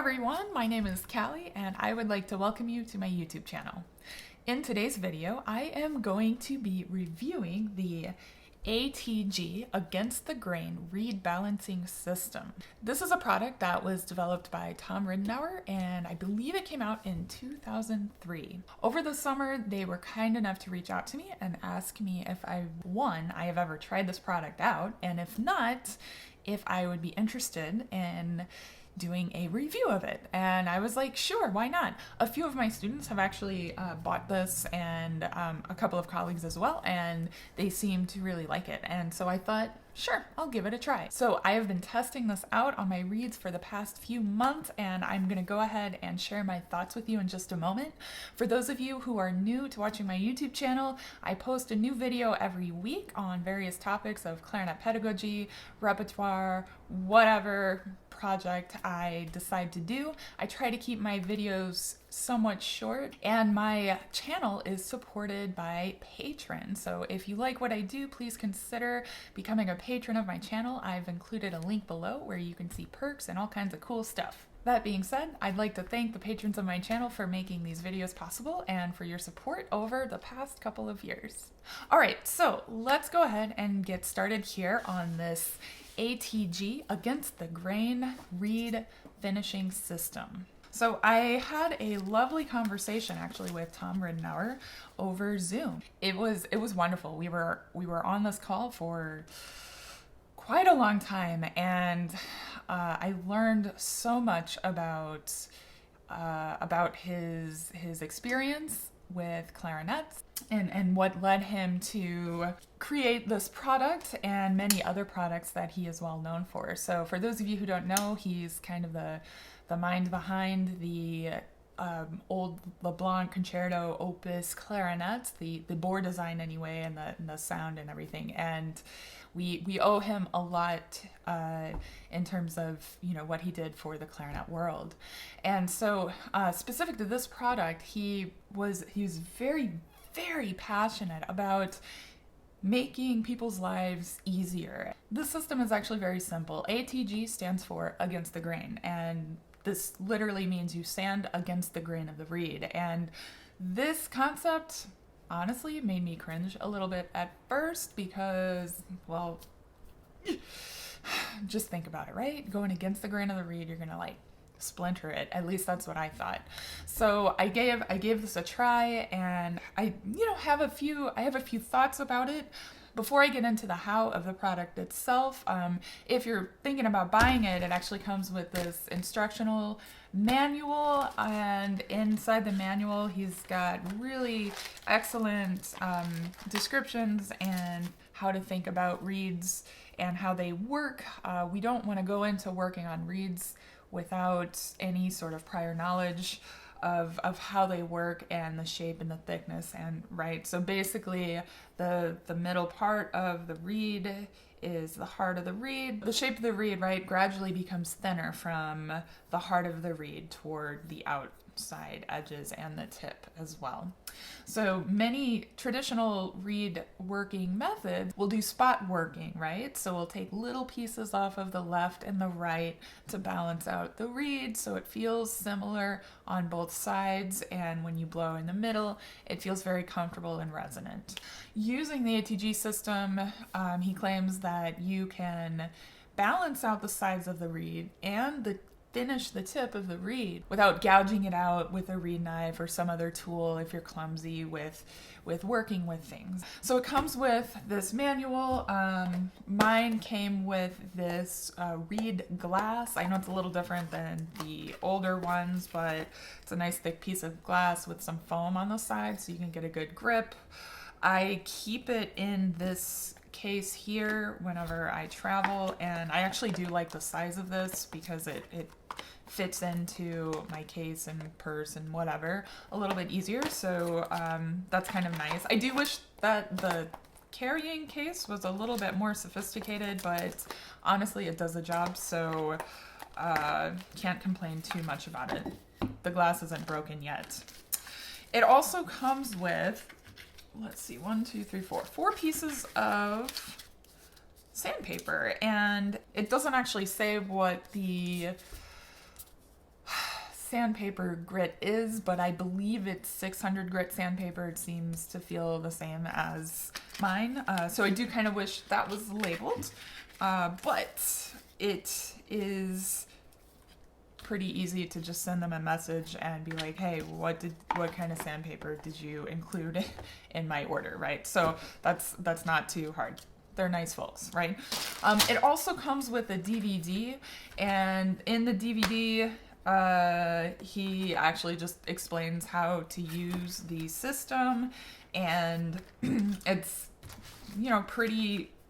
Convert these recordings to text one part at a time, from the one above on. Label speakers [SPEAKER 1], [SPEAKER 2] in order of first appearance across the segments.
[SPEAKER 1] everyone, my name is Callie and I would like to welcome you to my YouTube channel. In today's video, I am going to be reviewing the ATG Against the Grain Reed Balancing System. This is a product that was developed by Tom Ridenour and I believe it came out in 2003. Over the summer, they were kind enough to reach out to me and ask me if I have ever tried this product out, and if not, if I would be interested in doing a review of it. And I was like, sure, why not? A few of my students have actually bought this, and a couple of colleagues as well, and they seem to really like it. And so I thought, sure, I'll give it a try. So I have been testing this out on my reeds for the past few months, and I'm gonna go ahead and share my thoughts with you in just a moment. For those of you who are new to watching my YouTube channel, I post a new video every week on various topics of clarinet pedagogy, repertoire, whatever project I decide to do. I try to keep my videos somewhat short, and my channel is supported by patrons. So if you like what I do, please consider becoming a patron of my channel. I've included a link below where you can see perks and all kinds of cool stuff. That being said, I'd like to thank the patrons of my channel for making these videos possible and for your support over the past couple of years. All right, so let's go ahead and get started here on this ATG Against the Grain Reed Finishing System. So I had a lovely conversation actually with Tom Ridenour over Zoom. It was wonderful. We were on this call for quite a long time, and I learned so much about his experience with clarinets and what led him to create this product and many other products that he is well known for. So for those of you who don't know, he's kind of the mind behind the old LeBlanc Concerto Opus clarinets, the bore design anyway, and the sound and everything. And we owe him a lot in terms of, you know, what he did for the clarinet world. And so specific to this product, he was very, very passionate about making people's lives easier. This system is actually very simple. ATG stands for Against the Grain, and this literally means you sand against the grain of the reed. And this concept honestly made me cringe a little bit at first because, well, just think about it, right? Going against the grain of the reed, you're gonna like splinter it. At least that's what I thought. So I gave this a try, and I have a few thoughts about it. Before I get into the how of the product itself, if you're thinking about buying it, it actually comes with this instructional manual, and inside the manual he's got really excellent descriptions and how to think about reeds and how they work. We don't want to go into working on reeds without any sort of prior knowledge of how they work and the shape and the thickness, and right. So basically the middle part of the reed is the heart of the reed. The shape of the reed, right, gradually becomes thinner from the heart of the reed toward the outside edges and the tip as well. So many traditional reed working methods will do spot working, right? So we'll take little pieces off of the left and the right to balance out the reed so it feels similar on both sides, and when you blow in the middle, it feels very comfortable and resonant. Using the ATG system, he claims that you can balance out the sides of the reed and finish the tip of the reed without gouging it out with a reed knife or some other tool if you're clumsy with working with things. So it comes with this manual. Mine came with this reed glass. I know it's a little different than the older ones, but it's a nice thick piece of glass with some foam on the side so you can get a good grip. I keep it in this case here whenever I travel, and I actually do like the size of this because it fits into my case and purse and whatever a little bit easier, so that's kind of nice. I do wish that the carrying case was a little bit more sophisticated, but honestly it does the job, so can't complain too much about it. The glass isn't broken yet. It also comes with, let's see, 4 pieces of sandpaper, and it doesn't actually say what the sandpaper grit is, but I believe it's 600 grit sandpaper. It seems to feel the same as mine. So I do kind of wish that was labeled, but it is pretty easy to just send them a message and be like, hey, what kind of sandpaper did you include in my order, right? So that's not too hard. They're nice folks, right? It also comes with a DVD, and in the DVD, he actually just explains how to use the system, and it's, you know,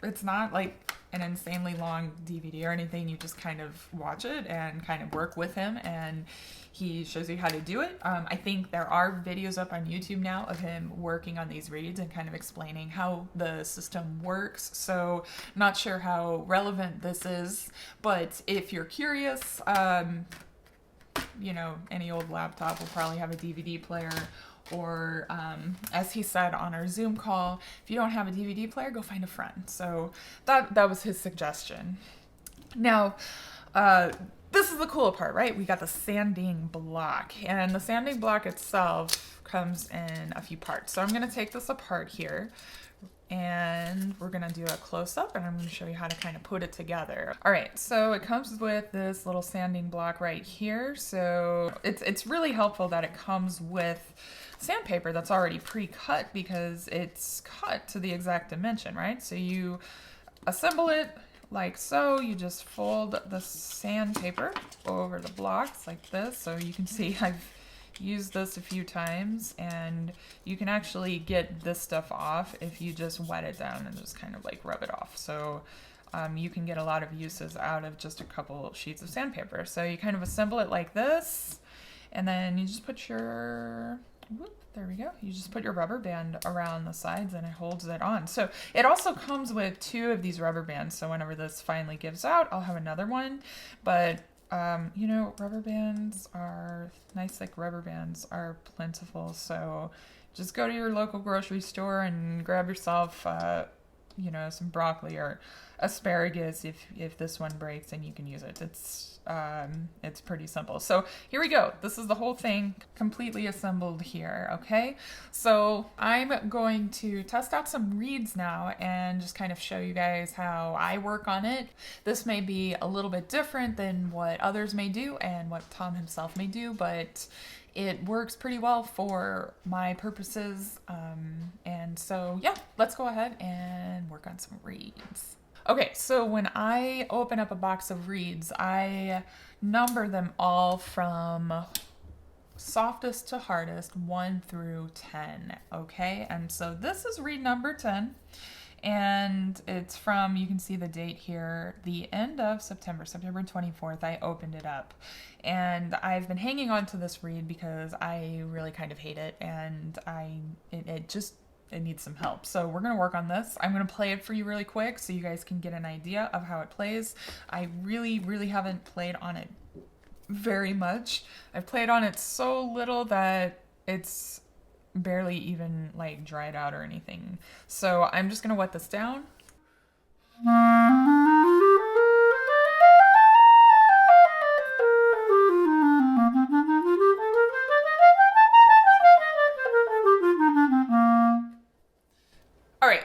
[SPEAKER 1] it's not like an insanely long DVD or anything. You just kind of watch it and kind of work with him, and he shows you how to do it. I think there are videos up on YouTube now of him working on these reeds and kind of explaining how the system works. So not sure how relevant this is, but if you're curious, you know, any old laptop will probably have a DVD player, or as he said on our Zoom call, if you don't have a DVD player, go find a friend. So that was his suggestion. Now, this is the cool part, right? We got the sanding block, and the sanding block itself comes in a few parts. So I'm going to take this apart here, and we're going to do a close-up, and I'm going to show you how to kind of put it together. All right, so it comes with this little sanding block right here. So it's really helpful that it comes with sandpaper that's already pre-cut, because it's cut to the exact dimension, right? So you assemble it like so. You just fold the sandpaper over the blocks like this. So you can see I've used this a few times, and you can actually get this stuff off if you just wet it down and just kind of like rub it off. So you can get a lot of uses out of just a couple sheets of sandpaper. So you kind of assemble it like this, and then you just put your, there we go. You just put your rubber band around the sides, and it holds it on. So it also comes with 2 of these rubber bands. So whenever this finally gives out, I'll have another one. But you know, rubber bands are nice, like rubber bands are plentiful. So just go to your local grocery store and grab yourself, you know, some broccoli or asparagus if this one breaks, and you can use it. It's pretty simple. So here we go. This is the whole thing completely assembled here. Okay. So I'm going to test out some reeds now and just kind of show you guys how I work on it. This may be a little bit different than what others may do and what Tom himself may do, but it works pretty well for my purposes. And so yeah, let's go ahead and work on some reeds. Okay, so when I open up a box of reeds, I number them all from softest to hardest, 1 through 10, okay? And so this is reed number 10, and it's from, you can see the date here, the end of September 24th, I opened it up. And I've been hanging on to this reed because I really kind of hate it, and it needs some help. So we're gonna work on this. I'm gonna play it for you really quick so you guys can get an idea of how it plays. I really haven't played on it very much. I've played on it so little that it's barely even like dried out or anything. So I'm just gonna wet this down.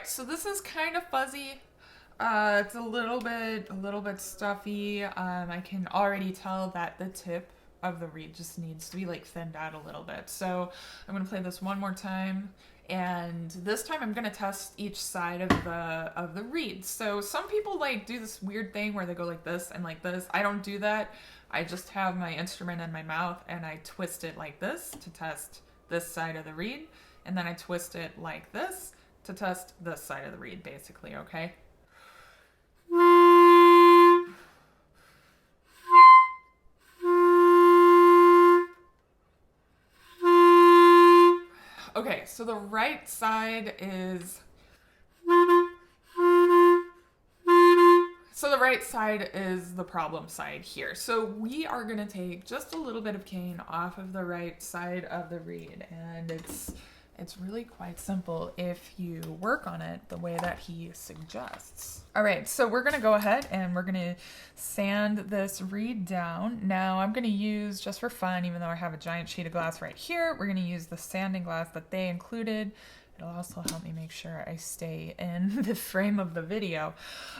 [SPEAKER 1] So this is kind of fuzzy. It's a little bit stuffy. I can already tell that the tip of the reed just needs to be like thinned out a little bit. So I'm gonna play this one more time, and this time I'm gonna test each side of the reed. So some people like do this weird thing where they go like this and like this. I don't do that. I just have my instrument in my mouth and I twist it like this to test this side of the reed, and then I twist it like this to test this side of the reed, basically, okay? Okay, so the right side is... So the right side is the problem side here. So we are gonna take just a little bit of cane off of the right side of the reed, and It's really quite simple if you work on it the way that he suggests. All right, so we're gonna go ahead and we're gonna sand this reed down. Now I'm gonna use, just for fun, even though I have a giant sheet of glass right here, we're gonna use the sanding glass that they included. It'll also help me make sure I stay in the frame of the video.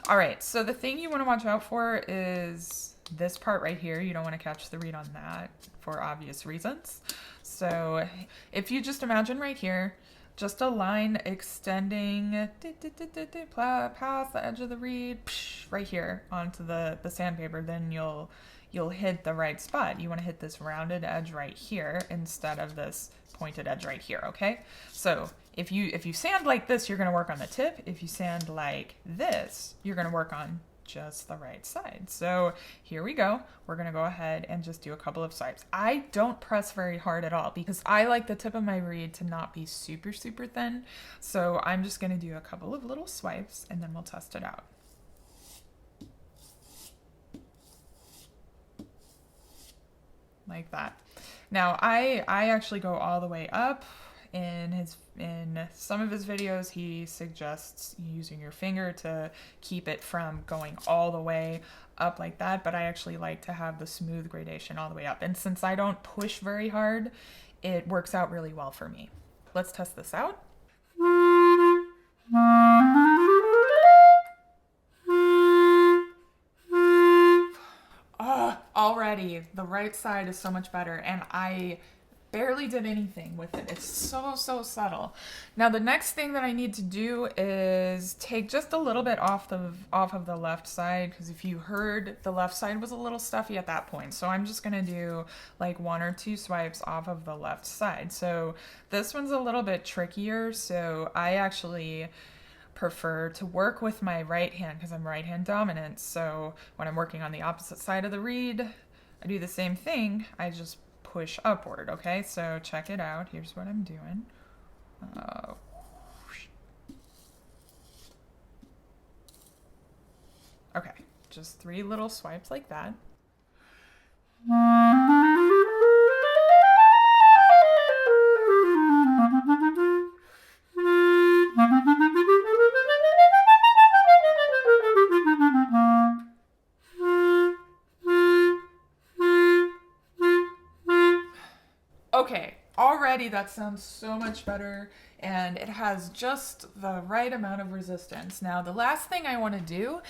[SPEAKER 1] All right, so the thing you wanna watch out for is this part right here. You don't wanna catch the reed on that for obvious reasons. So if you just imagine right here, just a line extending past the edge of the reed, right here onto the sandpaper, then you'll hit the right spot. You want to hit this rounded edge right here instead of this pointed edge right here, okay? So if you sand like this, you're going to work on the tip. If you sand like this, you're going to work on just the right side. So here we go. We're gonna go ahead and just do a couple of swipes. I don't press very hard at all because I like the tip of my reed to not be super, super thin. So I'm just gonna do a couple of little swipes and then we'll test it out. Like that. Now I actually go all the way up. In some of his videos, he suggests using your finger to keep it from going all the way up like that, but I actually like to have the smooth gradation all the way up. And since I don't push very hard, it works out really well for me. Let's test this out. Oh, already the right side is so much better, and I barely did anything with it. It's so subtle. Now the next thing that I need to do is take just a little bit off of the left side, because if you heard, the left side was a little stuffy at that point. So I'm just gonna do like 1 or 2 swipes off of the left side. So this one's a little bit trickier, so I actually prefer to work with my right hand because I'm right hand dominant. So when I'm working on the opposite side of the reed, I do the same thing. I just push upward, okay? So check it out. Here's what I'm doing. Okay, just 3 little swipes like that. Okay, already that sounds so much better, and it has just the right amount of resistance. Now, the last thing I want to do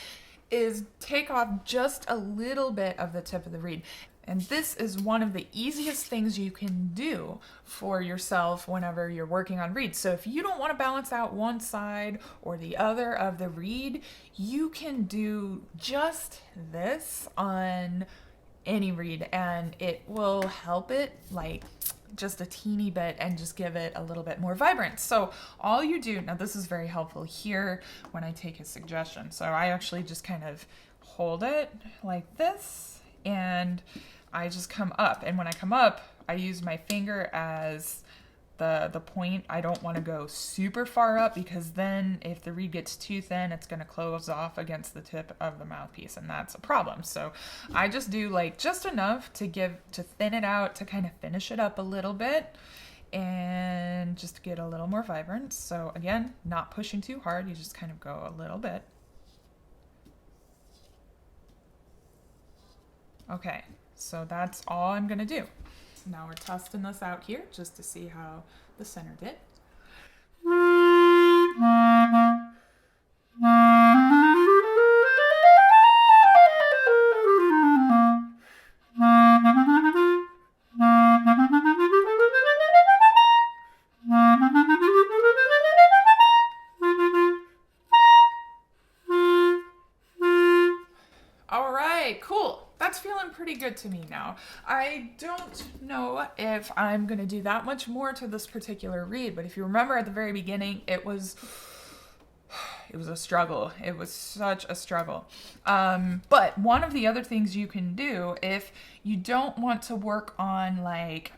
[SPEAKER 1] is take off just a little bit of the tip of the reed. And this is one of the easiest things you can do for yourself whenever you're working on reeds. So if you don't want to balance out one side or the other of the reed, you can do just this on any reed, and it will help it like just a teeny bit and just give it a little bit more vibrant. So all you do, now this is very helpful here when I take his suggestion. So I actually just kind of hold it like this and I just come up. And when I come up, I use my finger as the point. I don't want to go super far up because then if the reed gets too thin, it's going to close off against the tip of the mouthpiece, and that's a problem. So I just do like just enough to thin it out, to kind of finish it up a little bit and just to get a little more vibrant. So again, not pushing too hard, you just kind of go a little bit. Okay, so that's all I'm going to do. Now we're testing this out here just to see how the center did. All right, cool. That's feeling pretty good to me now. I don't know if I'm gonna do that much more to this particular reed, but if you remember at the very beginning, it was a struggle. It was such a struggle. But one of the other things you can do if you don't want to work on like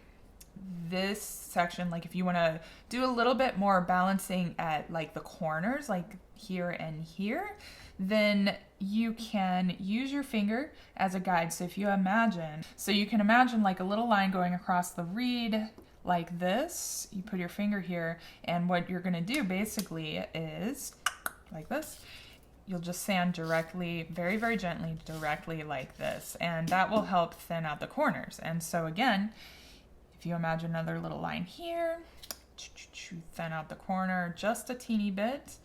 [SPEAKER 1] this section, like if you want to do a little bit more balancing at like the corners, like here and here, then you can use your finger as a guide. So if you imagine, so you can imagine like a little line going across the reed like this. You put your finger here, and what you're gonna do basically is like this. You'll just sand directly, very, very gently, directly like this, and that will help thin out the corners. And so again, if you imagine another little line here, thin out the corner just a teeny bit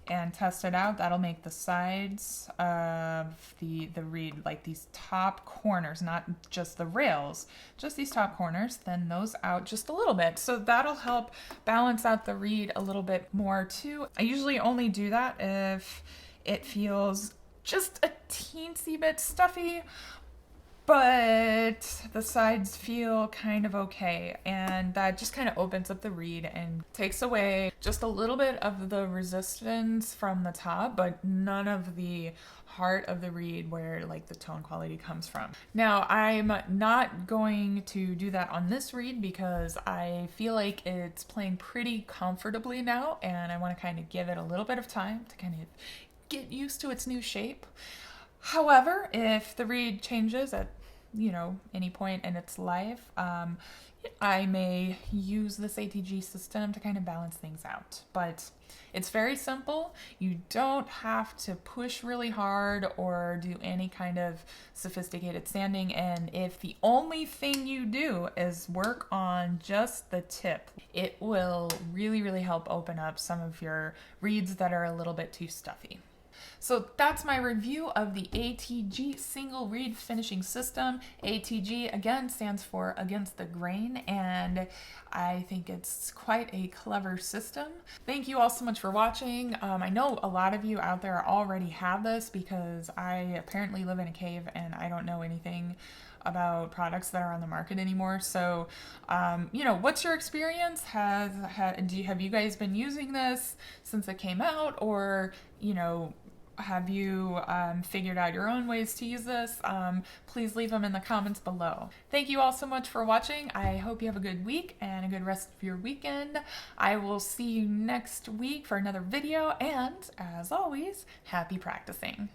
[SPEAKER 1] and test it out. That'll make the sides of the reed, like these top corners, not just the rails, just these top corners, thin those out just a little bit. So that'll help balance out the reed a little bit more too. I usually only do that if it feels just a teensy bit stuffy, but the sides feel kind of okay, and that just kind of opens up the reed and takes away just a little bit of the resistance from the top, but none of the heart of the reed where like the tone quality comes from. Now, I'm not going to do that on this reed because I feel like it's playing pretty comfortably now, and I want to kind of give it a little bit of time to kind of get used to its new shape. However, if the reed changes at, you know, any point in its life, I may use this ATG system to kind of balance things out. But it's very simple. You don't have to push really hard or do any kind of sophisticated sanding. And if the only thing you do is work on just the tip, it will really, really help open up some of your reeds that are a little bit too stuffy. So that's my review of the ATG single reed finishing system. ATG again stands for against the grain, and I think it's quite a clever system. Thank you all so much for watching. I know a lot of you out there already have this because I apparently live in a cave and I don't know anything about products that are on the market anymore. So, you know, what's your experience? Have you guys been using this since it came out, or, you know, have you figured out your own ways to use this? Please leave them in the comments below. Thank you all so much for watching. I hope you have a good week and a good rest of your weekend. I will see you next week for another video, and as always, happy practicing.